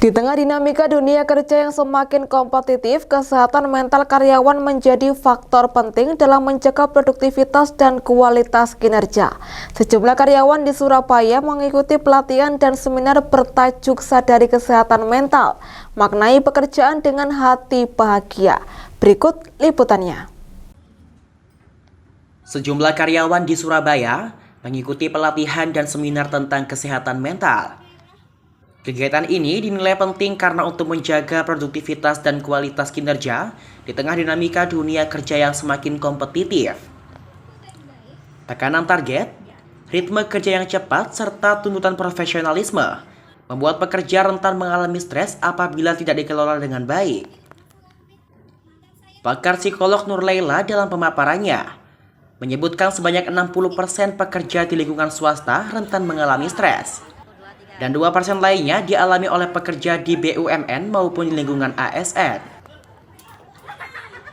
Di tengah dinamika dunia kerja yang semakin kompetitif, kesehatan mental karyawan menjadi faktor penting dalam menjaga produktivitas dan kualitas kinerja. Sejumlah karyawan di Surabaya mengikuti pelatihan dan seminar bertajuk Sadari Kesehatan Mental, Maknai Pekerjaan dengan Hati Bahagia. Berikut liputannya. Sejumlah karyawan di Surabaya mengikuti pelatihan dan seminar tentang kesehatan mental. Kegiatan ini dinilai penting karena untuk menjaga produktivitas dan kualitas kinerja di tengah dinamika dunia kerja yang semakin kompetitif. Tekanan target, ritme kerja yang cepat, serta tuntutan profesionalisme membuat pekerja rentan mengalami stres apabila tidak dikelola dengan baik. Pakar psikolog Nur Laila dalam pemaparannya menyebutkan sebanyak 60% pekerja di lingkungan swasta rentan mengalami stres. Dan 2% lainnya dialami oleh pekerja di BUMN maupun di lingkungan ASN.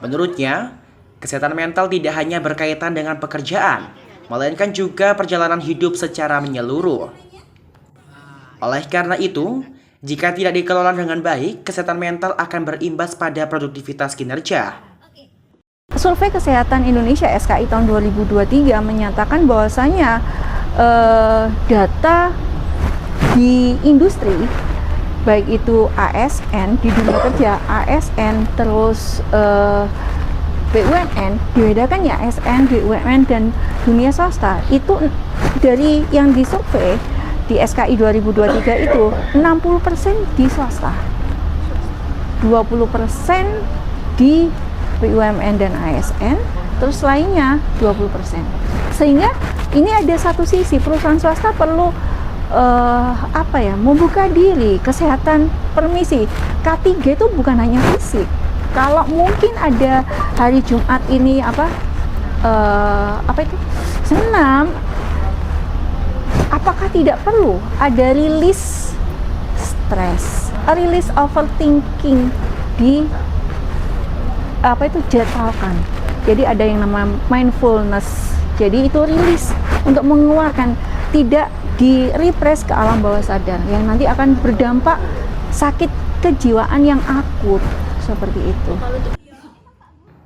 Menurutnya, kesehatan mental tidak hanya berkaitan dengan pekerjaan, melainkan juga perjalanan hidup secara menyeluruh. Oleh karena itu, jika tidak dikelola dengan baik, kesehatan mental akan berimbas pada produktivitas kinerja. Survei Kesehatan Indonesia SKI tahun 2023 menyatakan bahwasanya data di industri, baik itu ASN di dunia kerja, ASN terus BUMN, dibedakan ya ASN, BUMN dan dunia swasta. Itu dari yang disurvei di SKI 2023 itu 60% di swasta, 20% di BUMN dan ASN, terus lainnya 20%. Sehingga ini ada satu sisi perusahaan swasta perlu membuka diri. Kesehatan permisi K3 itu bukan hanya fisik. Kalau mungkin ada hari Jumat ini senam, apakah tidak perlu ada rilis stres, rilis overthinking di jadwalkan. Jadi ada yang namanya mindfulness. Jadi itu rilis untuk mengeluarkan, tidak di-repress ke alam bawah sadar yang nanti akan berdampak sakit kejiwaan yang akut seperti itu.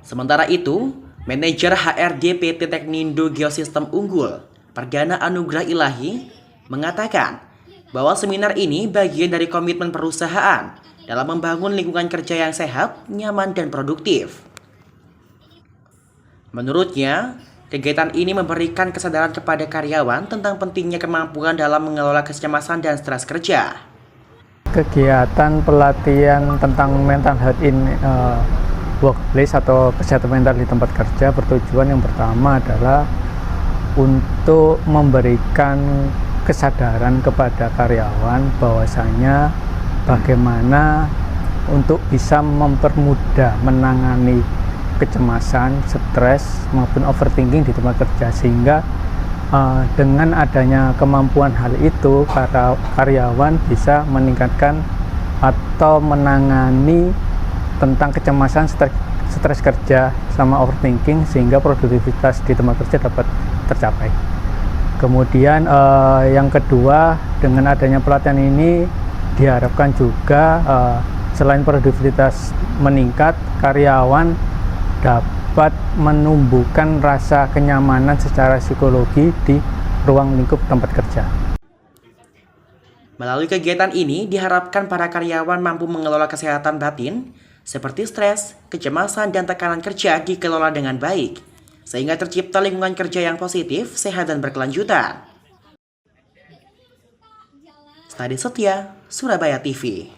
Sementara itu, manajer HRD PT Teknindo Geosistem Unggul, Perdana Anugrah Ilahi, mengatakan bahwa seminar ini bagian dari komitmen perusahaan dalam membangun lingkungan kerja yang sehat, nyaman, dan produktif. Menurutnya, kegiatan ini memberikan kesadaran kepada karyawan tentang pentingnya kemampuan dalam mengelola kecemasan dan stres kerja. Kegiatan pelatihan tentang mental health in workplace atau kesehatan mental di tempat kerja bertujuan yang pertama adalah untuk memberikan kesadaran kepada karyawan bahwasanya bagaimana untuk bisa mempermudah menangani kecemasan, stres maupun overthinking di tempat kerja, sehingga dengan adanya kemampuan hal itu para karyawan bisa meningkatkan atau menangani tentang kecemasan, stres kerja sama overthinking, sehingga produktivitas di tempat kerja dapat tercapai. Kemudian yang kedua, dengan adanya pelatihan ini diharapkan juga selain produktivitas meningkat, karyawan dapat menumbuhkan rasa kenyamanan secara psikologi di ruang lingkup tempat kerja. Melalui kegiatan ini diharapkan para karyawan mampu mengelola kesehatan batin seperti stres, kecemasan, dan tekanan kerja dikelola dengan baik, sehingga tercipta lingkungan kerja yang positif, sehat, dan berkelanjutan. Stadi Setia, Surabaya TV.